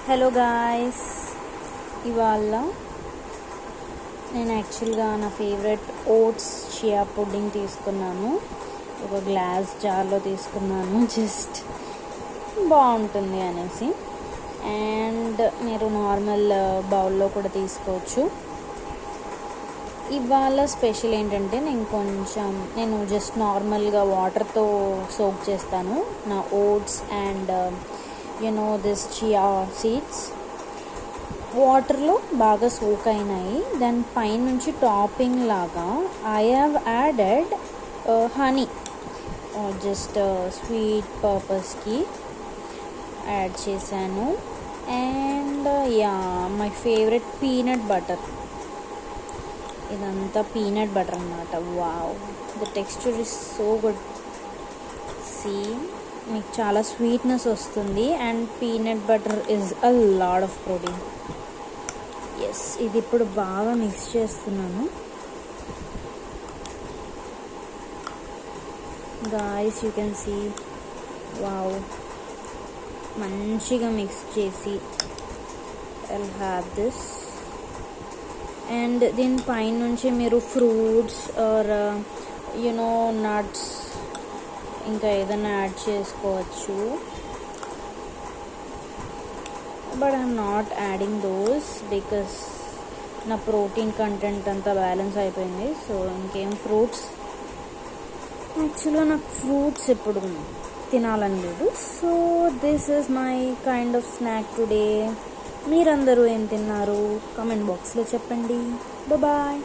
Hello guys, ఇవాళ నేను యాక్చువల్గా నా ఫేవరెట్ ఓట్స్ చియా పుడ్డింగ్ తీసుకున్నాను. ఒక గ్లాస్ జార్లో తీసుకున్నాను, జస్ట్ బాగుంటుంది అనేసి. అండ్ మీరు నార్మల్ బౌల్లో కూడా తీసుకోవచ్చు. ఇవాళ స్పెషల్ ఏంటంటే నేను జస్ట్ నార్మల్గా వాటర్తో సోక్ చేస్తాను నా oats and this chia seeds. వాటర్లో బాగా సోక్ అయినాయి. దాని పైనుంచి టాపింగ్ లాగా I have added honey, just sweet పర్పస్కి యాడ్ చేశాను. And my favourite peanut butter. ఇదంతా పీనట్ బటర్ అన్నమాట. Wow, the texture is so good. See, మీకు చాలా స్వీట్నెస్ వస్తుంది. And peanut butter is a lot of protein. Yes, ఇది ఇప్పుడు బాగా మిక్స్ చేస్తున్నాను. Guys, you can see, wow, మంచిగా మిక్స్ చేసి ఐల్ హ్యావ్ దిస్. అండ్ దీని పైనుంచి మీరు ఫ్రూట్స్ ఆర్ నట్స్ ఇంకా ఏదైనా యాడ్ చేసుకోవచ్చు. But I'm not adding those because నా ప్రోటీన్ కంటెంట్ అంతా బ్యాలెన్స్ అయిపోయింది. సో ఇంకేం ఫ్రూట్స్, యాక్చువల్గా నాకు ఫ్రూట్స్ ఇప్పుడు తినాలని లేదు. So this is my kind of snack today. మీరందరూ ఏం తిన్నారు? కామెంట్ బాక్స్లో చెప్పండి. బాయ్.